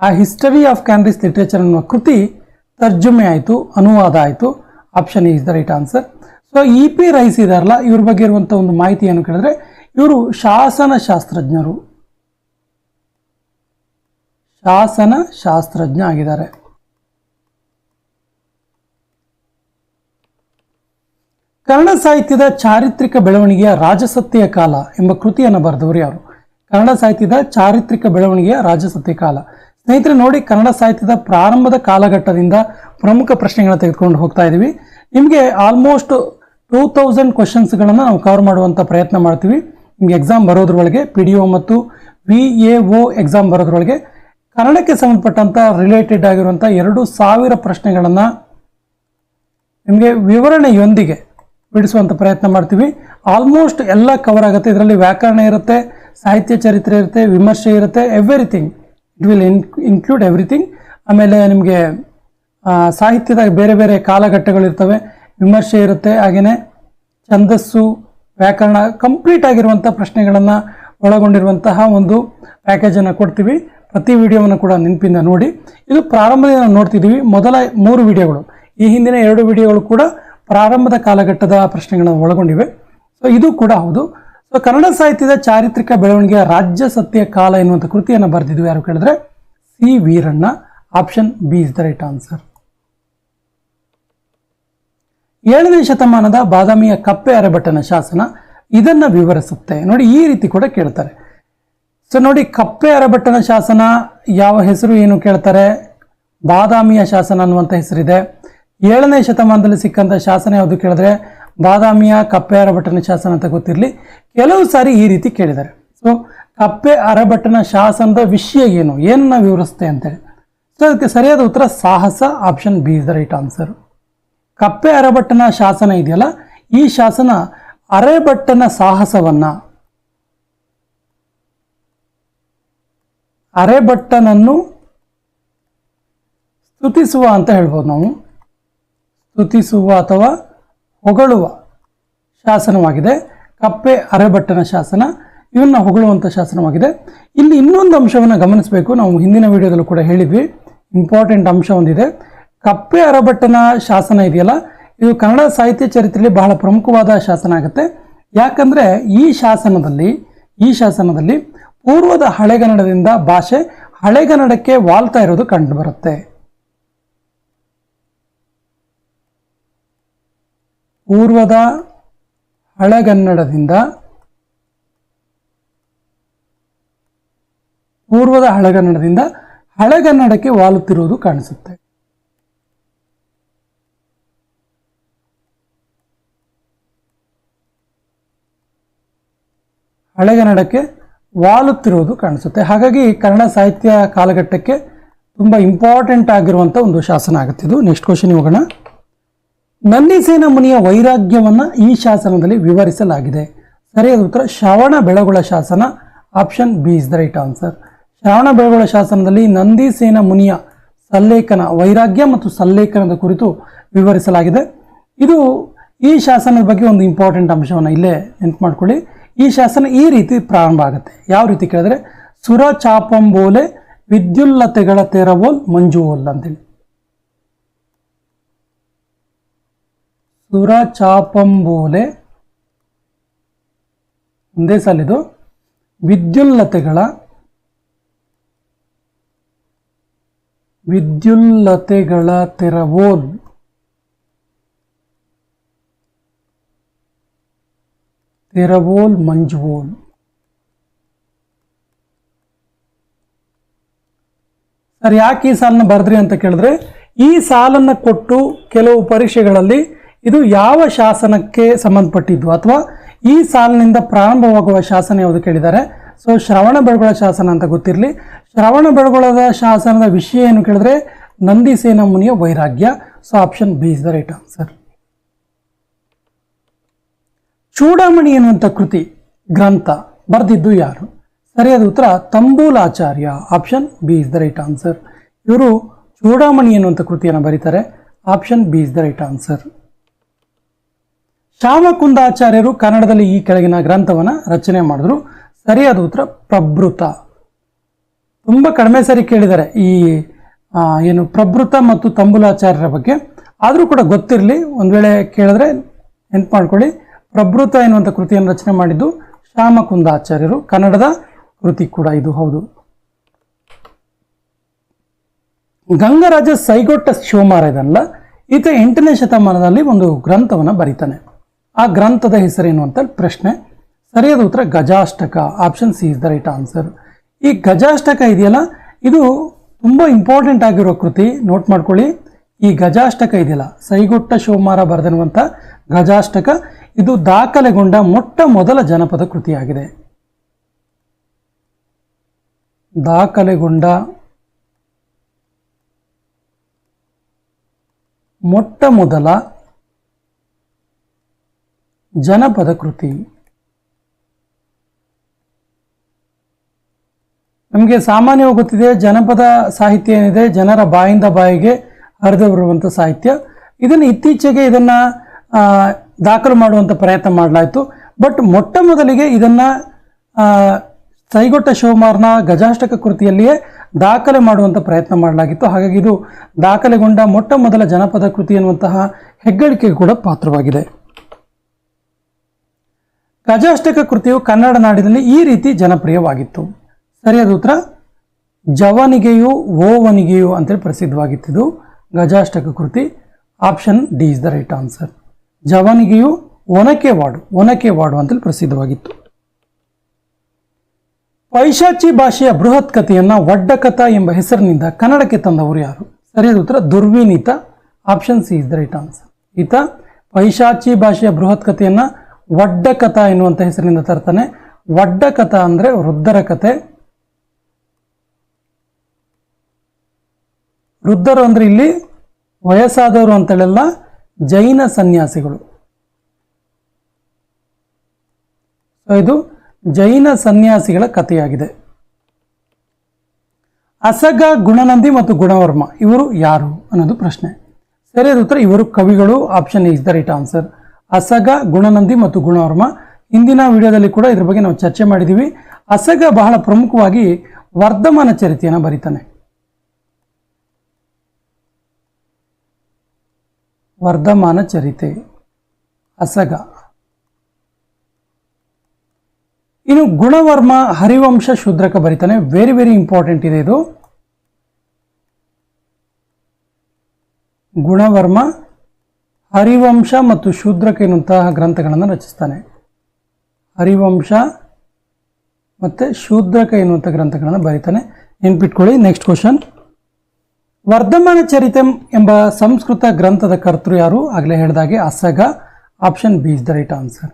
ಆ ಹಿಸ್ಟರಿ ಆಫ್ ಕ್ಯಾನ್ರಿಸ್ ಲಿಟ್ರೇಚರ್ ಅನ್ನುವ ಕೃತಿ ತರ್ಜುಮೆ ಆಯಿತು, ಅನುವಾದ ಆಯಿತು. Option is the right answer. So E P Rice ಇದಾರಲ್ಲ, ಇವ್ರ ಬಗ್ಗೆ ಇರುವಂಥ ಒಂದು ಮಾಹಿತಿಯನ್ನು ಕೇಳಿದ್ರೆ, ಇವರು ಶಾಸನಶಾಸ್ತ್ರಜ್ಞರು, ಶಾಸನಶಾಸ್ತ್ರಜ್ಞ ಆಗಿದ್ದಾರೆ. ಕನ್ನಡ ಸಾಹಿತ್ಯದ ಚಾರಿತ್ರಿಕ ಬೆಳವಣಿಗೆಯ ರಾಜಸತ್ತೆಯ ಕಾಲ ಎಂಬ ಕೃತಿಯನ್ನು ಬರೆದವರು ಯಾರು? ಕನ್ನಡ ಸಾಹಿತ್ಯದ ಚಾರಿತ್ರಿಕ ಬೆಳವಣಿಗೆಯ ರಾಜಸತ್ಯ ಕಾಲ. ಸ್ನೇಹಿತರೆ ನೋಡಿ, ಕನ್ನಡ ಸಾಹಿತ್ಯದ ಪ್ರಾರಂಭದ ಕಾಲಘಟ್ಟದಿಂದ ಪ್ರಮುಖ ಪ್ರಶ್ನೆಗಳನ್ನು ತೆಗೆದುಕೊಂಡು ಹೋಗ್ತಾ ಇದ್ದೀವಿ. ನಿಮಗೆ ಆಲ್ಮೋಸ್ಟ್ 2000 ಕ್ವಶನ್ಸ್ಗಳನ್ನು ನಾವು ಕವರ್ ಮಾಡುವಂಥ ಪ್ರಯತ್ನ ಮಾಡ್ತೀವಿ. ನಿಮಗೆ ಎಕ್ಸಾಮ್ ಬರೋದ್ರೊಳಗೆ, PDO ಮತ್ತು VAO ಎಕ್ಸಾಮ್ ಬರೋದ್ರೊಳಗೆ ಕನ್ನಡಕ್ಕೆ ಸಂಬಂಧಪಟ್ಟಂಥ ರಿಲೇಟೆಡ್ ಆಗಿರುವಂಥ 2000 ಪ್ರಶ್ನೆಗಳನ್ನು ನಿಮಗೆ ವಿವರಣೆಯೊಂದಿಗೆ ಬಿಡಿಸುವಂಥ ಪ್ರಯತ್ನ ಮಾಡ್ತೀವಿ. ಆಲ್ಮೋಸ್ಟ್ ಎಲ್ಲ ಕವರ್ ಆಗುತ್ತೆ. ಇದರಲ್ಲಿ ವ್ಯಾಕರಣ ಇರುತ್ತೆ, ಸಾಹಿತ್ಯ ಚರಿತ್ರೆ ಇರುತ್ತೆ, ವಿಮರ್ಶೆ ಇರುತ್ತೆ, everything it will include everything. ಆಮೇಲೆ ನಿಮಗೆ ಸಾಹಿತ್ಯದ ಬೇರೆ ಬೇರೆ ಕಾಲಘಟ್ಟಗಳಿರ್ತವೆ, ವಿಮರ್ಶೆ ಇರುತ್ತೆ, ಹಾಗೆಯೇ ಛಂದಸ್ಸು, ವ್ಯಾಕರಣ ಕಂಪ್ಲೀಟ್ ಆಗಿರುವಂಥ ಪ್ರಶ್ನೆಗಳನ್ನು ಒಳಗೊಂಡಿರುವಂತಹ ಒಂದು ಪ್ಯಾಕೇಜನ್ನು ಕೊಡ್ತೀವಿ. ಪ್ರತಿ ವಿಡಿಯೋವನ್ನು ಕೂಡ ನೆನಪಿಂದ ನೋಡಿ. ಇದು ಪ್ರಾರಂಭದಿಂದ ನೋಡ್ತಿದ್ದೀವಿ. ಮೊದಲ 3 ವಿಡಿಯೋಗಳು, ಈ ಹಿಂದಿನ 2 ವಿಡಿಯೋಗಳು ಕೂಡ ಪ್ರಾರಂಭದ ಕಾಲಘಟ್ಟದ ಪ್ರಶ್ನೆಗಳನ್ನು ಒಳಗೊಂಡಿವೆ. ಸೊ ಇದು ಕೂಡ ಹೌದು. ಸೊ ಕನ್ನಡ ಸಾಹಿತ್ಯದ ಚಾರಿತ್ರಿಕ ಬೆಳವಣಿಗೆಯ ರಾಜ್ಯ ಸತ್ಯ ಕಾಲ ಎನ್ನುವಂಥ ಕೃತಿಯನ್ನು ಬರೆದಿದ್ವಿ ಯಾರು ಕೇಳಿದ್ರೆ, C Veeranna. Option B is the right answer. 7ನೇ ಶತಮಾನದ ಬಾದಾಮಿಯ ಕಪ್ಪೆ ಅರೆಭಟ್ಟನ ಶಾಸನ ಇದನ್ನು ವಿವರಿಸುತ್ತೆ. ನೋಡಿ, ಈ ರೀತಿ ಕೂಡ ಕೇಳ್ತಾರೆ. ಸೊ ನೋಡಿ, ಕಪ್ಪೆ ಅರೆಭಟ್ಟನ ಶಾಸನ ಯಾವ ಹೆಸರು ಏನು ಕೇಳ್ತಾರೆ? ಬಾದಾಮಿಯ ಶಾಸನ ಅನ್ನುವಂಥ ಹೆಸರಿದೆ. 7ನೇ ಶತಮಾನದಲ್ಲಿ ಸಿಕ್ಕಂಥ ಶಾಸನ ಯಾವುದು ಕೇಳಿದ್ರೆ ಬಾದಾಮಿಯ ಕಪ್ಪೆ ಅರೆಭಟ್ಟನ ಶಾಸನ ಅಂತ ಗೊತ್ತಿರಲಿ. ಕೆಲವು ಸಾರಿ ಈ ರೀತಿ ಕೇಳಿದ್ದಾರೆ. ಸೊ ಕಪ್ಪೆ ಅರೆಭಟ್ಟನ ಶಾಸನದ ವಿಷಯ ಏನನ್ನ ವಿವರಿಸುತ್ತೆ ಅಂತೇಳಿ. ಸೊ ಅದಕ್ಕೆ ಸರಿಯಾದ ಉತ್ತರ ಸಾಹಸ. Option B is the right answer. ಕಪ್ಪೆ ಅರೆಭಟ್ಟನ ಶಾಸನ ಇದೆಯಲ್ಲ, ಈ ಶಾಸನ ಅರೆಭಟ್ಟನ ಸಾಹಸವನ್ನು, ಅರೆಭಟ್ಟನನ್ನು ಸ್ತುತಿಸುವ ಅಂತ ಹೇಳ್ಬೋದು ನಾವು, ಸ್ತುತಿಸುವ ಅಥವಾ ಹೊಗಳುವ ಶಾಸನವಾಗಿದೆ ಕಪ್ಪೆ ಅರೆಭಟ್ಟನ ಶಾಸನ. ಇವನ್ನ ಹೊಗಳುವಂಥ ಶಾಸನವಾಗಿದೆ. ಇಲ್ಲಿ ಇನ್ನೊಂದು ಅಂಶವನ್ನು ಗಮನಿಸಬೇಕು. ನಾವು ಹಿಂದಿನ ವಿಡಿಯೋದಲ್ಲೂ ಕೂಡ ಹೇಳಿದ್ವಿ, ಇಂಪಾರ್ಟೆಂಟ್ ಅಂಶ ಒಂದಿದೆ. ಕಪ್ಪೆ ಅರೆಭಟ್ಟನ ಶಾಸನ ಇದೆಯಲ್ಲ, ಇದು ಕನ್ನಡ ಸಾಹಿತ್ಯ ಚರಿತ್ರೆಯಲ್ಲಿ ಬಹಳ ಪ್ರಮುಖವಾದ ಶಾಸನ ಆಗುತ್ತೆ. ಯಾಕಂದರೆ ಈ ಶಾಸನದಲ್ಲಿ ಪೂರ್ವದ ಹಳೆಗನ್ನಡದಿಂದ ಭಾಷೆ ಹಳೆಗನ್ನಡಕ್ಕೆ ವಾಲ್ತಾ ಇರೋದು ಕಂಡು ಬರುತ್ತೆ. ಪೂರ್ವದ ಹಳೆಗನ್ನಡದಿಂದ ಹಳೆಗನ್ನಡಕ್ಕೆ ವಾಲುತ್ತಿರುವುದು ಕಾಣಿಸುತ್ತೆ. ಹಳೆಗನ್ನಡಕ್ಕೆ ವಾಲುತ್ತಿರುವುದು ಕಾಣಿಸುತ್ತೆ. ಹಾಗಾಗಿ ಕನ್ನಡ ಸಾಹಿತ್ಯ ಕಾಲಘಟ್ಟಕ್ಕೆ ತುಂಬ ಇಂಪಾರ್ಟೆಂಟ್ ಆಗಿರುವಂಥ ಒಂದು ಶಾಸನ ಆಗುತ್ತೆ ಇದು. ನೆಕ್ಸ್ಟ್ ಕ್ವಶನ್ ಹೋಗೋಣ. ನಂದಿಸೇನ ಮುನಿಯ ವೈರಾಗ್ಯವನ್ನು ಈ ಶಾಸನದಲ್ಲಿ ವಿವರಿಸಲಾಗಿದೆ. ಸರಿಯಾದ ಉತ್ತರ ಶ್ರವಣ ಬೆಳಗೊಳ ಶಾಸನ. Option B is the right answer. Shravana Belagola ಶಾಸನದಲ್ಲಿ ನಂದಿಸೇನ ಮುನಿಯ ಸಲ್ಲೇಖನ, ವೈರಾಗ್ಯ ಮತ್ತು ಸಲ್ಲೇಖನದ ಕುರಿತು ವಿವರಿಸಲಾಗಿದೆ. ಇದು ಈ ಶಾಸನದ ಬಗ್ಗೆ ಒಂದು ಇಂಪಾರ್ಟೆಂಟ್ ಅಂಶವನ್ನು ಇಲ್ಲೇ ನೆನಪು ಮಾಡ್ಕೊಳ್ಳಿ. ಈ ಶಾಸನ ಈ ರೀತಿ ಪ್ರಾರಂಭ ಆಗುತ್ತೆ. ಯಾವ ರೀತಿ ಕೇಳಿದ್ರೆ, ಸುರ ಚಾಪಂಬೋಲೆ ವಿದ್ಯುಲ್ಲತೆಗಳ ತೆರವೋಲ್ ಮಂಜುವೋಲ್ ಅಂತೇಳಿ. ಸುರ ಚಾಪಂಬೋಲೆ ಒಂದೇ ಸಾಲಿದು, ವಿದ್ಯುಲ್ಲತೆಗಳ ತೆರವೋಲ್ ಮಂಜುವೋಲ್. ಸರ್ ಯಾಕೆ ಈ ಸಾಲನ್ನ ಬರೆದ್ರಿ ಅಂತ ಕೇಳಿದ್ರೆ, ಈ ಸಾಲನ್ನು ಕೊಟ್ಟು ಕೆಲವು ಪರೀಕ್ಷೆಗಳಲ್ಲಿ ಇದು ಯಾವ ಶಾಸನಕ್ಕೆ ಸಂಬಂಧಪಟ್ಟಿದ್ದು ಅಥವಾ ಈ ಸಾಲಿನಿಂದ ಪ್ರಾರಂಭವಾಗುವ ಶಾಸನ ಯಾವುದು ಕೇಳಿದ್ದಾರೆ. ಸೊ ಶ್ರವಣಬೆಳಗೊಳ ಶಾಸನ ಅಂತ ಗೊತ್ತಿರಲಿ. ಶ್ರವಣಬೆಳಗೊಳದ ಶಾಸನದ ವಿಷಯ ಏನು ಕೇಳಿದ್ರೆ ನಂದಿಸೇನ ಮುನಿಯ ವೈರಾಗ್ಯ. So option B is the right answer. Chudamani ಎನ್ನುವಂಥ ಕೃತಿ ಗ್ರಂಥ ಬರೆದಿದ್ದು ಯಾರು? ಸರಿಯಾದ ಉತ್ತರ Thumbalacharya. Option B is the right answer. ಇವರು ಚೂಡಾಮಣಿ ಎನ್ನುವಂಥ ಕೃತಿಯನ್ನು ಬರೀತಾರೆ. Option B is the right answer. ಶ್ಯಾಮಕುಂದಾಚಾರ್ಯರು ಕನ್ನಡದಲ್ಲಿ ಈ ಕೆಳಗಿನ ಗ್ರಂಥವನ್ನು ರಚನೆ ಮಾಡಿದ್ರು. ಸರಿಯಾದ ಉತ್ತರ ಪ್ರಭೃತ. ತುಂಬ ಕಡಿಮೆ ಸರಿ ಕೇಳಿದ್ದಾರೆ ಈ ಏನು ಪ್ರಭೃತ ಮತ್ತು ತಂಬೂಲಾಚಾರ್ಯರ ಬಗ್ಗೆ. ಆದರೂ ಕೂಡ ಗೊತ್ತಿರಲಿ, ಒಂದು ವೇಳೆ ಕೇಳಿದ್ರೆ ನೆನ್ಪು ಮಾಡ್ಕೊಳ್ಳಿ. ಪ್ರಭೃತ ಎನ್ನುವಂಥ ಕೃತಿಯನ್ನು ರಚನೆ ಮಾಡಿದ್ದು ಶ್ಯಾಮಕುಂದಾಚಾರ್ಯರು. ಕನ್ನಡದ ಕೃತಿ ಕೂಡ ಇದು ಹೌದು. ಗಂಗರಾಜ ಸೈಗೊಟ್ಟ ಶಿವಮಾರ ಇದನ್ನಲ್ಲ, ಈತ 8ನೇ ಶತಮಾನದಲ್ಲಿ ಒಂದು ಗ್ರಂಥವನ್ನು ಬರೀತಾನೆ. ಆ ಗ್ರಂಥದ ಹೆಸರೇನು ಅಂತ ಪ್ರಶ್ನೆ. ಸರಿಯಾದ ಉತ್ತರ Gajashtaka. Option C is the right answer. ಈ ಗಜಾಷ್ಟಕ ಇದೆಯಲ್ಲ, ಇದು ತುಂಬ ಇಂಪಾರ್ಟೆಂಟ್ ಆಗಿರೋ ಕೃತಿ. ನೋಟ್ ಮಾಡ್ಕೊಳ್ಳಿ. ಈ ಗಜಾಷ್ಟಕ ಇದೆಯಲ್ಲ, ಸೈಗೊಟ್ಟ ಶಿವಮಾರ ಬರೆದಿರುವಂಥ ಗಜಾಷ್ಟಕ, ಇದು ದಾಖಲೆಗೊಂಡ ಮೊಟ್ಟ ಮೊದಲ ಜನಪದ ಕೃತಿಯಾಗಿದೆ. ದಾಖಲೆಗೊಂಡ ಮೊಟ್ಟ ಮೊದಲ ಜನಪದ ಕೃತಿ. ನಮಗೆ ಸಾಮಾನ್ಯವಾಗಿ ಗೊತ್ತಿದೆ, ಜನಪದ ಸಾಹಿತ್ಯ ಏನಿದೆ ಜನರ ಬಾಯಿಂದ ಬಾಯಿಗೆ ಹರಿದು ಬರುವಂಥ ಸಾಹಿತ್ಯ. ಇದನ್ನು ಇತ್ತೀಚೆಗೆ ಇದನ್ನು ದಾಖಲು ಮಾಡುವಂಥ ಪ್ರಯತ್ನ ಮಾಡಲಾಯಿತು. ಬಟ್ ಮೊಟ್ಟ ಮೊದಲಿಗೆ ಇದನ್ನು ಸೈಗೊಟ್ಟ ಶಿವಮಾರನ ಗಜಾಷ್ಟಕ ಕೃತಿಯಲ್ಲಿಯೇ ದಾಖಲೆ ಮಾಡುವಂಥ ಪ್ರಯತ್ನ ಮಾಡಲಾಗಿತ್ತು. ಹಾಗಾಗಿ ಇದು ದಾಖಲೆಗೊಂಡ ಮೊಟ್ಟ ಮೊದಲ ಜನಪದ ಕೃತಿ ಎನ್ನುವಂತಹ ಹೆಗ್ಗಳಿಕೆಗೆ ಕೂಡ ಪಾತ್ರವಾಗಿದೆ. ಗಜಾಷ್ಟಕ ಕೃತಿಯು ಕನ್ನಡ ನಾಡಿನಲ್ಲಿ ಈ ರೀತಿ ಜನಪ್ರಿಯವಾಗಿತ್ತು. ಸರಿಯಾದ ಉತ್ತರ ಜವನಿಗೆಯು ಓವನಿಗೆಯು ಅಂತೇಳಿ ಪ್ರಸಿದ್ಧವಾಗಿತ್ತು ಗಜಾಷ್ಟಕ ಕೃತಿ. Option D is the right answer. ಜವನಿಗೆಯು ಒನಕೆವಾಡು ಅಂತೇಳಿ ಪ್ರಸಿದ್ಧವಾಗಿತ್ತು. ಪೈಶಾಚಿ ಭಾಷೆಯ ಬೃಹತ್ ಕಥೆಯನ್ನ ಒಡ್ಡಕಥ ಎಂಬ ಹೆಸರಿನಿಂದ ಕನ್ನಡಕ್ಕೆ ತಂದವರು ಯಾರು? ಸರಿಯಾದ ಉತ್ತರ Durvinita. Option C is the right answer. ಈತ ಪೈಶಾಚಿ ಭಾಷೆಯ ಬೃಹತ್ ಕಥೆಯನ್ನ ಒಡ್ಡಕಥ ಎನ್ನುವಂಥ ಹೆಸರಿನಿಂದ ತರ್ತಾನೆ. ಒಡ್ಡಕಥ ಅಂದ್ರೆ ವೃದ್ಧರ ಕಥೆ. ವೃದ್ಧರು ಅಂದ್ರೆ ಇಲ್ಲಿ ವಯಸ್ಸಾದವರು ಅಂತೇಳೆಲ್ಲ ಜೈನ ಸನ್ಯಾಸಿಗಳು. ಇದು ಜೈನ ಸನ್ಯಾಸಿಗಳ ಕಥೆಯಾಗಿದೆ. ಅಸಗ, ಗುಣನಂದಿ ಮತ್ತು ಗುಣವರ್ಮ ಇವರು ಯಾರು ಅನ್ನೋದು ಪ್ರಶ್ನೆ. ಸರಿಯಾದ ಉತ್ತರ ಇವರು ಕವಿಗಳು. Option is the right answer. Asaga, Gunanandi ಮತ್ತು ಗುಣವರ್ಮ. ಹಿಂದಿನ ವಿಡಿಯೋದಲ್ಲಿ ಕೂಡ ಇದ್ರ ಬಗ್ಗೆ ನಾವು ಚರ್ಚೆ ಮಾಡಿದ್ದೀವಿ. ಅಸಗ ಬಹಳ ಪ್ರಮುಖವಾಗಿ ವರ್ಧಮಾನ ಚರಿತೆಯನ್ನು ಬರೀತಾನೆ. ವರ್ಧಮಾನ ಚರಿತೆ ಅಸಗ. ಇನ್ನು ಗುಣವರ್ಮ ಹರಿವಂಶ ಶೂದ್ರಕ ಬರೀತಾನೆ. ವೆರಿ ವೆರಿ ಇಂಪಾರ್ಟೆಂಟ್ ಇದೆ ಇದು. ಗುಣವರ್ಮ ಹರಿವಂಶ ಮತ್ತು ಶೂದ್ರಕ ಎನ್ನುವಂತಹ ಗ್ರಂಥಗಳನ್ನು ರಚಿಸ್ತಾನೆ. ಹರಿವಂಶ ಮತ್ತು ಶೂದ್ರಕ ಎನ್ನುವಂಥ ಗ್ರಂಥಗಳನ್ನು ಬರೀತಾನೆ. ನೆನ್ಪಿಟ್ಕೊಳ್ಳಿ. Next question. ವರ್ಧಮಾನ ಚರಿತೆ ಎಂಬ ಸಂಸ್ಕೃತ ಗ್ರಂಥದ ಕರ್ತೃ ಯಾರು? ಆಗಲೇ ಹೇಳಿದಾಗೆ Asaga. Option B is the right answer.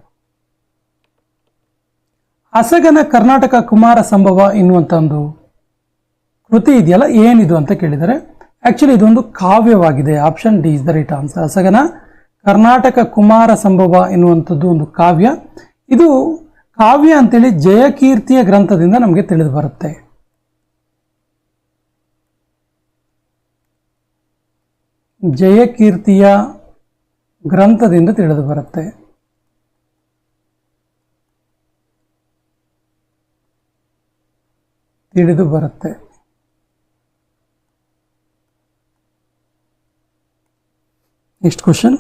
ಅಸಗನ ಕರ್ನಾಟಕ ಕುಮಾರ ಸಂಭವ ಎನ್ನುವಂಥ ಒಂದು ಕೃತಿ ಇದೆಯಲ್ಲ, ಏನಿದು ಅಂತ ಕೇಳಿದರೆ ಆ್ಯಕ್ಚುಲಿ ಇದೊಂದು ಕಾವ್ಯವಾಗಿದೆ. Option D is the right answer. ಅಸಗನ ಕರ್ನಾಟಕ ಕುಮಾರ ಸಂಭವ ಎನ್ನುವಂಥದ್ದು ಒಂದು ಕಾವ್ಯ. ಇದು ಕಾವ್ಯ ಅಂತೇಳಿ ಜಯಕೀರ್ತಿಯ ಗ್ರಂಥದಿಂದ ನಮಗೆ ತಿಳಿದು ಬರುತ್ತೆ. ಜಯಕೀರ್ತಿಯ ಗ್ರಂಥದಿಂದ ತಿಳಿದು ಬರುತ್ತೆ. Next question.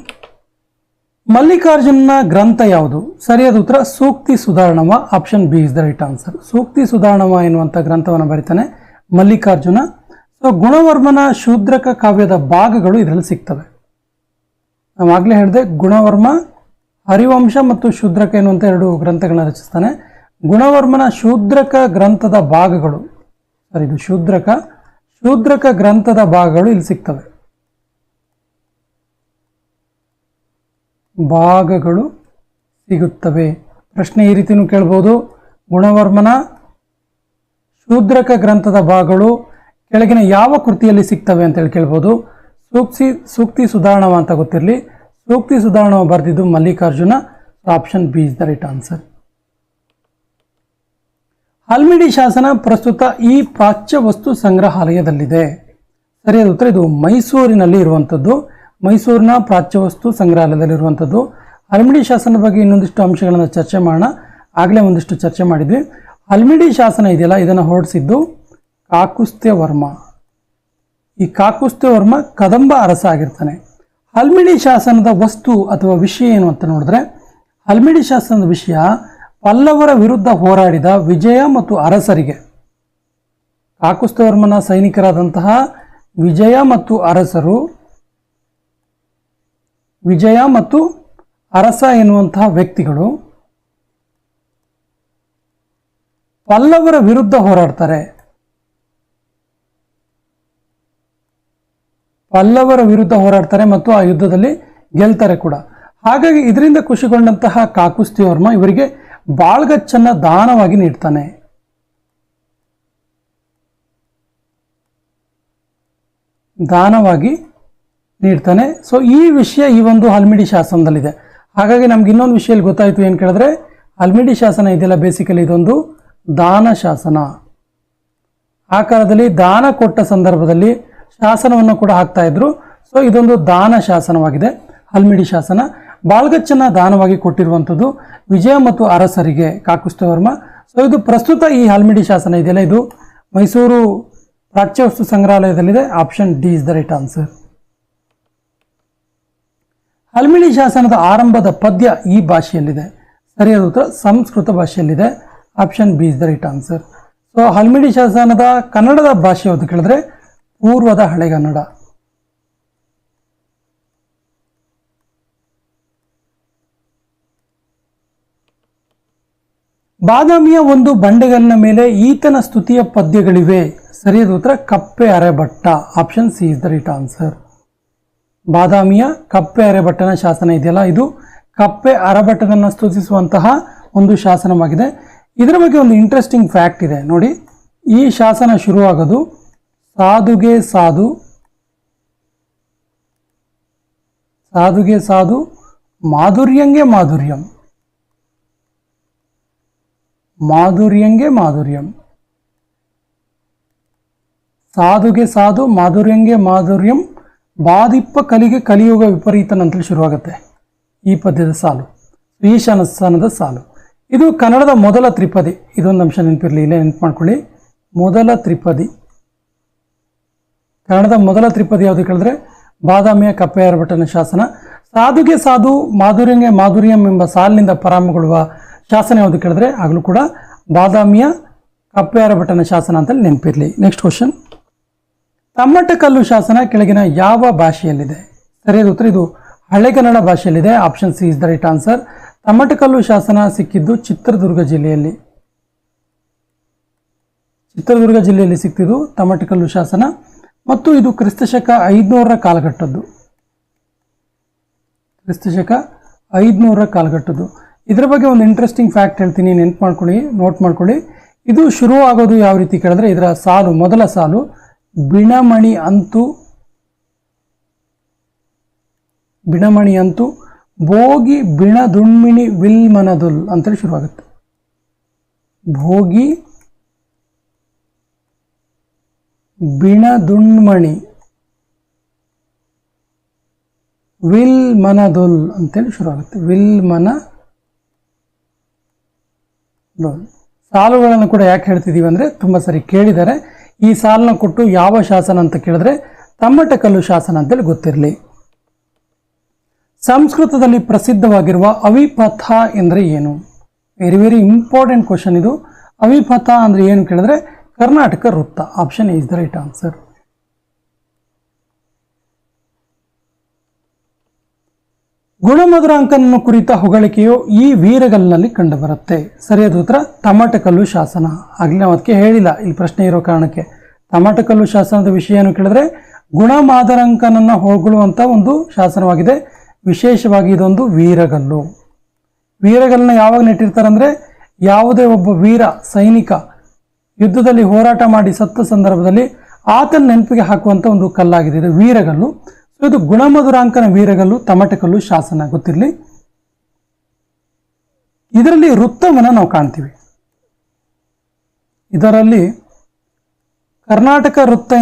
ಮಲ್ಲಿಕಾರ್ಜುನ ಗ್ರಂಥ ಯಾವುದು? ಸರಿಯಾದ ಉತ್ತರ Sukti Sudharnava. Option B is the right answer. Sukti Sudharnava ಎನ್ನುವಂಥ ಗ್ರಂಥವನ್ನು ಬರೀತಾನೆ ಮಲ್ಲಿಕಾರ್ಜುನ. ಸೊ ಗುಣವರ್ಮನ ಶೂದ್ರಕ ಕಾವ್ಯದ ಭಾಗಗಳು ಇದರಲ್ಲಿ ಸಿಗ್ತವೆ. ನಾವು ಆಗಲೇ ಹೇಳಿದೆ, ಗುಣವರ್ಮ ಹರಿವಂಶ ಮತ್ತು ಶೂದ್ರಕ ಎನ್ನುವಂಥ 2 ಗ್ರಂಥಗಳನ್ನ ರಚಿಸ್ತಾನೆ. ಗುಣವರ್ಮನ ಶೂದ್ರಕ ಗ್ರಂಥದ ಭಾಗಗಳು, ಇದು ಶೂದ್ರಕ, ಶೂದ್ರಕ ಗ್ರಂಥದ ಭಾಗಗಳು ಇಲ್ಲಿ ಸಿಗ್ತವೆ. ಭಾಗಗಳು ಸಿಗುತ್ತವೆ. ಪ್ರಶ್ನೆ ಈ ರೀತಿಯೂ ಕೇಳ್ಬೋದು. ಗುಣವರ್ಮನ ಶೂದ್ರಕ ಗ್ರಂಥದ ಭಾಗಗಳು ಕೆಳಗಿನ ಯಾವ ಕೃತಿಯಲ್ಲಿ ಸಿಗ್ತವೆ ಅಂತೇಳಿ ಕೇಳ್ಬೋದು. ಸೂಕ್ತಿ ಸುಧಾರಣವ ಅಂತ ಗೊತ್ತಿರಲಿ. ಸೂಕ್ತಿ ಸುಧಾರಣವ ಬರೆದಿದ್ದು Mallikarjuna. Option B is the right answer. Halmidi ಶಾಸನ ಪ್ರಸ್ತುತ ಈ ಪ್ರಾಚ್ಯ ವಸ್ತು ಸಂಗ್ರಹಾಲಯದಲ್ಲಿದೆ. ಸರಿಯಾದ ಉತ್ತರ ಇದು ಮೈಸೂರಿನಲ್ಲಿ ಇರುವಂಥದ್ದು. ಮೈಸೂರಿನ ಪ್ರಾಚ್ಯ ವಸ್ತು ಸಂಗ್ರಹಾಲಯದಲ್ಲಿರುವಂಥದ್ದು. ಹಲ್ಮಿಡಿ ಶಾಸನದ ಬಗ್ಗೆ ಇನ್ನೊಂದಿಷ್ಟು ಅಂಶಗಳನ್ನು ಚರ್ಚೆ ಮಾಡೋಣ. ಆಗಲೇ ಒಂದಿಷ್ಟು ಚರ್ಚೆ ಮಾಡಿದ್ವಿ. ಹಲ್ಮಿಡಿ ಶಾಸನ ಇದೆಯಲ್ಲ, ಇದನ್ನು ಹೊರಡಿಸಿದ್ದು ಕಾಕುಸ್ಥ್ಯವರ್ಮ. ಈ ಕಾಕುಸ್ಥ್ಯವರ್ಮ ಕದಂಬ ಅರಸ ಆಗಿರ್ತಾನೆ. ಹಲ್ಮಿಡಿ ಶಾಸನದ ವಸ್ತು ಅಥವಾ ವಿಷಯ ಏನು ಅಂತ ನೋಡಿದ್ರೆ, ಹಲ್ಮಿಡಿ ಶಾಸನದ ವಿಷಯ ಪಲ್ಲವರ ವಿರುದ್ಧ ಹೋರಾಡಿದ ವಿಜಯ ಮತ್ತು ಅರಸರಿಗೆ, ಕಾಕುಸ್ಥವರ್ಮನ ಸೈನಿಕರಾದಂತಹ ವಿಜಯ ಮತ್ತು ಅರಸ ಎನ್ನುವಂತಹ ವ್ಯಕ್ತಿಗಳು ಪಲ್ಲವರ ವಿರುದ್ಧ ಹೋರಾಡ್ತಾರೆ. ಮತ್ತು ಆ ಯುದ್ಧದಲ್ಲಿ ಗೆಲ್ತಾರೆ ಕೂಡ. ಹಾಗಾಗಿ ಇದರಿಂದ ಖುಷಿಗೊಂಡಂತಹ ಕಾಕುಸ್ಥ್ಯವರ್ಮ ಇವರಿಗೆ ಬಾಳ್ಗಚ್ಚನ್ನ ದಾನವಾಗಿ ನೀಡ್ತಾನೆ. ಸೊ ಈ ವಿಷಯ ಈ ಒಂದು ಹಲ್ಮಿಡಿ ಶಾಸನದಲ್ಲಿದೆ. ಹಾಗಾಗಿ ನಮ್ಗೆ ಇನ್ನೊಂದು ವಿಷಯ ಗೊತ್ತಾಯ್ತು. ಏನು ಕೇಳಿದ್ರೆ, ಹಲ್ಮಿಡಿ ಶಾಸನ ಇದೆಯಲ್ಲ, ಬೇಸಿಕಲಿ ಇದೊಂದು ದಾನ ಶಾಸನ. ಆ ಕಾಲದಲ್ಲಿ ದಾನ ಕೊಟ್ಟ ಸಂದರ್ಭದಲ್ಲಿ ಶಾಸನವನ್ನು ಕೂಡ ಹಾಕ್ತಾ ಇದ್ರು. ಸೊ ಇದೊಂದು ದಾನ ಶಾಸನವಾಗಿದೆ ಹಲ್ಮಿಡಿ ಶಾಸನ. ಬಾಳ್ಗಚ್ಚನ್ನ ದಾನವಾಗಿ ಕೊಟ್ಟಿರುವಂಥದ್ದು ವಿಜಯ ಮತ್ತು ಅರಸರಿಗೆ ಕಾಕುಸ್ಥವರ್ಮ. ಸೊ ಇದು ಪ್ರಸ್ತುತ ಈ ಹಲ್ಮಿಡಿ ಶಾಸನ ಇದೆಯಲ್ಲ, ಇದು ಮೈಸೂರು ಪ್ರಾಚ್ಯವಸ್ತು ಸಂಗ್ರಹಾಲಯದಲ್ಲಿದೆ. Option D is the right answer. Halmidi ಶಾಸನದ ಆರಂಭದ ಪದ್ಯ ಈ ಭಾಷೆಯಲ್ಲಿದೆ. ಸರಿಯಾದ ಉತ್ತರ ಸಂಸ್ಕೃತ ಭಾಷೆಯಲ್ಲಿದೆ. Option B is the right answer. So Halmidi ಶಾಸನದ ಕನ್ನಡದ ಭಾಷೆ ಯಾವುದು ಕೇಳಿದ್ರೆ ಪೂರ್ವದ ಹಳೆಗನ್ನಡ. ಬಾದಾಮಿಯ ಒಂದು ಬಂಡೆಗಲ್ಲಿನ ಮೇಲೆ ಈತನ ಸ್ತುತಿಯ ಪದ್ಯಗಳಿವೆ. ಸರಿಯಾದ ಉತ್ತರ Kappe Arebhatta. Option C is the right answer. ಬಾದಾಮಿಯ ಕಪ್ಪೆ ಅರೆಭಟ್ಟನ ಶಾಸನ ಇದೆಯಲ್ಲ, ಇದು ಕಪ್ಪೆ ಅರೆಭಟ್ಟನನ್ನು ಸ್ತುತಿಸುವಂತಹ ಒಂದು ಶಾಸನವಾಗಿದೆ. ಇದರ ಬಗ್ಗೆ ಒಂದು ಇಂಟ್ರೆಸ್ಟಿಂಗ್ ಫ್ಯಾಕ್ಟ್ ಇದೆ ನೋಡಿ. ಈ ಶಾಸನ ಶುರುವಾಗೋದು ಸಾಧುಗೆ ಸಾಧು ಮಾಧುರ್ಯಂಗೆ ಮಾಧುರ್ಯಂ. ಸಾಧುಗೆ ಸಾಧು ಮಾಧುರ್ಯಂಗೆ ಮಾಧುರ್ಯಂ ಬಾದಿಪ್ಪ ಕಲಿಗೆ ಕಲಿಯುಗ ವಿಪರೀತನ ಅಂತೇಳಿ ಶುರುವಾಗುತ್ತೆ ಈ ಪದ್ಯದ ಸಾಲು, ಈ ಶಾಸನದ ಸಾಲು. ಇದು ಕನ್ನಡದ ಮೊದಲ ತ್ರಿಪದಿ. ಇದೊಂದು ಅಂಶ ನೆನಪಿರಲಿ, ಇಲ್ಲೇ ನೆನಪು ಮಾಡ್ಕೊಳ್ಳಿ. ಮೊದಲ ತ್ರಿಪದಿ, ಕನ್ನಡದ ಮೊದಲ ತ್ರಿಪದಿ ಯಾವುದು ಕೇಳಿದ್ರೆ ಬಾದಾಮಿಯ ಕಪ್ಪೆ ಅರೆಭಟ್ಟನ ಶಾಸನ. ಸಾಧುಗೆ ಸಾಧು ಮಾಧುರ್ಯಂಗೆ ಮಾಧುರ್ಯಂ ಎಂಬ ಸಾಲಿನಿಂದ ಪ್ರಾರಂಭಗೊಳ್ಳುವ ಶಾಸನ ಯಾವುದು ಕೇಳಿದ್ರೆ ಆಗಲೂ ಕೂಡ ಬಾದಾಮಿಯ ಕಪ್ಪೆ ಅರೆಭಟ್ಟನ ಶಾಸನ ಅಂತೇಳಿ ನೆನಪಿರಲಿ. ನೆಕ್ಸ್ಟ್ ಕ್ವಶನ್, ತಮ್ಮಟಕಲ್ಲು ಶಾಸನ ಕೆಳಗಿನ ಯಾವ ಭಾಷೆಯಲ್ಲಿದೆ? ಸರಿಯಾದ ಉತ್ತರ ಇದು ಹಳೆಗನ್ನಡ ಭಾಷೆಯಲ್ಲಿದೆ. Option C is the right answer. Tammatakallu ಶಾಸನ ಸಿಕ್ಕಿದ್ದು ಚಿತ್ರದುರ್ಗ ಜಿಲ್ಲೆಯಲ್ಲಿ ಸಿಕ್ತಿದ್ದು ತಮ್ಮಟಕಲ್ಲು ಶಾಸನ. ಮತ್ತು ಇದು ಕ್ರಿಸ್ತಶಕ 500ರ ಕಾಲಘಟ್ಟದ್ದು. ಇದರ ಬಗ್ಗೆ ಒಂದು ಇಂಟ್ರೆಸ್ಟಿಂಗ್ ಫ್ಯಾಕ್ಟ್ ಹೇಳ್ತೀನಿ, ನೋಟ್ ಮಾಡ್ಕೊಳ್ಳಿ. ಇದು ಶುರು ಆಗೋದು ಯಾವ ರೀತಿ ಕೇಳಿದ್ರೆ, ಇದರ ಸಾಲು, ಮೊದಲ ಸಾಲು ಬಿಣಮಣಿ ಅಂತು ಭೋಗಿ ಬಿಣ ದುಣ್ಮಿಣಿ ವಿಲ್ಮನದುಲ್ ಅಂತೇಳಿ ಶುರುವಾಗುತ್ತೆ. ಭೋಗಿ ಬಿಣ ದುಣ್ಮಣಿ ವಿಲ್ಮನದುಲ್ ಅಂತೇಳಿ ಶುರುವಾಗುತ್ತೆ. ಸಾಲುಗಳನ್ನು ಕೂಡ ಯಾಕೆ ಹೇಳ್ತಿದ್ದೀವಿ ಅಂದರೆ ತುಂಬ ಸರಿ ಕೇಳಿದ್ದಾರೆ. ಈ ಸಾಲನ್ನ ಕೊಟ್ಟು ಯಾವ ಶಾಸನ ಅಂತ ಕೇಳಿದ್ರೆ ತಮ್ಮಟಕಲ್ಲು ಶಾಸನ ಅಂತೇಳಿ ಗೊತ್ತಿರಲಿ. ಸಂಸ್ಕೃತದಲ್ಲಿ ಪ್ರಸಿದ್ಧವಾಗಿರುವ ಅವಿಪಥ ಎಂದರೆ ಏನು? ವೆರಿ ವೆರಿ ಇಂಪಾರ್ಟೆಂಟ್ ಕ್ವಶನ್ ಇದು. ಅವಿಪಥ ಅಂದರೆ ಏನು ಕೇಳಿದ್ರೆ ಕರ್ನಾಟಕ ವೃತ್ತ. Option is the right answer. ಗುಣಮಧುರಾಂಕನನ್ನು ಕುರಿತ ಹೊಗಳಿಕೆಯು ಈ ವೀರಗಲ್ಲಿನಲ್ಲಿ ಕಂಡುಬರುತ್ತೆ. ಸರಿಯಾದ ಉತ್ತರ ತಮ್ಮಟಕಲ್ಲು ಶಾಸನ. ಆಗಲೇ ನಾವು ಅದಕ್ಕೆ ಹೇಳಿಲ್ಲ, ಇಲ್ಲಿ ಪ್ರಶ್ನೆ ಇರೋ ಕಾರಣಕ್ಕೆ ತಮಟಕಲ್ಲು ಶಾಸನದ ವಿಷಯ ಏನು ಕೇಳಿದ್ರೆ ಗುಣಮಾದರಂಕನನ್ನ ಹೊಗಳುವಂಥ ಒಂದು ಶಾಸನವಾಗಿದೆ. ವಿಶೇಷವಾಗಿ ಇದೊಂದು ವೀರಗಲ್ಲು. ವೀರಗಲ್ಲನ್ನ ಯಾವಾಗ ನೆಟ್ಟಿರ್ತಾರೆ ಅಂದರೆ ಯಾವುದೇ ಒಬ್ಬ ವೀರ ಸೈನಿಕ ಯುದ್ಧದಲ್ಲಿ ಹೋರಾಟ ಮಾಡಿ ಸತ್ತ ಸಂದರ್ಭದಲ್ಲಿ ಆತನ ನೆನಪಿಗೆ ಹಾಕುವಂಥ ಒಂದು ಕಲ್ಲಾಗಿದೆ ಇದು ವೀರಗಲ್ಲು. ಸೊ ಇದು ಗುಣಮಧುರಾಂಕನ ವೀರಗಲ್ಲು ತಮಟಕಲ್ಲು ಶಾಸನ ಗೊತ್ತಿರಲಿ. ಇದರಲ್ಲಿ ವೃತ್ತವನ್ನು ನಾವು ಕಾಣ್ತೀವಿ. ಇದರಲ್ಲಿ ಕರ್ನಾಟಕ ವೃತ್ತ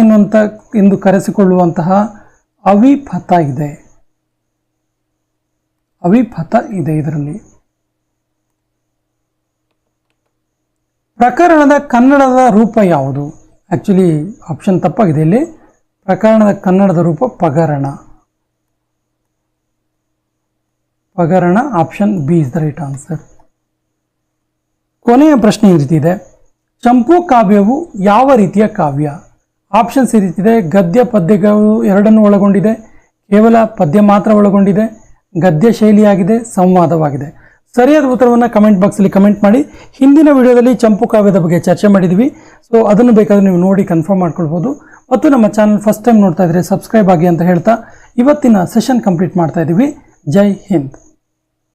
ಎಂದು ಕರೆಸಿಕೊಳ್ಳುವಂತಹ ಅವಿಪಥ ಇದೆ. ಅವಿಪಥ ಇದೆ ಇದರಲ್ಲಿ. ಪ್ರಕರಣದ ಕನ್ನಡದ ರೂಪ ಯಾವುದು? ಆಕ್ಚುಲಿ ಆಪ್ಷನ್ ತಪ್ಪಾಗಿದೆ ಇಲ್ಲಿ. ಪ್ರಕರಣದ ಕನ್ನಡದ ರೂಪ ಪಗರಣ. ಪಗರಣ option B is the right answer. ಕೊನೆಯ ಪ್ರಶ್ನೆ ಈ ರೀತಿ ಇದೆ, ಚಂಪು ಕಾವ್ಯವು ಯಾವ ರೀತಿಯ ಕಾವ್ಯ? ಆಪ್ಷನ್ಸ್ ಈ ರೀತಿ ಇದೆ, ಗದ್ಯ ಪದ್ಯಗಳು ಎರಡನ್ನು ಒಳಗೊಂಡಿದೆ, ಕೇವಲ ಪದ್ಯ ಮಾತ್ರ ಒಳಗೊಂಡಿದೆ, ಗದ್ಯ ಶೈಲಿಯಾಗಿದೆ, ಸಂವಾದವಾಗಿದೆ. ಸರಿಯಾದ ಉತ್ತರವನ್ನು ಕಮೆಂಟ್ ಬಾಕ್ಸಲ್ಲಿ ಕಮೆಂಟ್ ಮಾಡಿ. ಹಿಂದಿನ ವಿಡಿಯೋದಲ್ಲಿ ಚಂಪು ಕಾವ್ಯದ ಬಗ್ಗೆ ಚರ್ಚೆ ಮಾಡಿದ್ವಿ. ಸೊ ಅದನ್ನು ಬೇಕಾದರೆ ನೀವು ನೋಡಿ ಕನ್ಫರ್ಮ್ ಮಾಡ್ಕೊಳ್ಬೋದು. ಮತ್ತು ನಮ್ಮ ಚಾನಲ್ ಫಸ್ಟ್ ಟೈಮ್ ನೋಡ್ತಾ ಇದ್ರೆ ಸಬ್ಸ್ಕ್ರೈಬ್ ಆಗಿ ಅಂತ ಹೇಳ್ತಾ ಇವತ್ತಿನ ಸೆಷನ್ ಕಂಪ್ಲೀಟ್ ಮಾಡ್ತಾ ಇದ್ದೀವಿ. ಜೈ ಹಿಂದ್.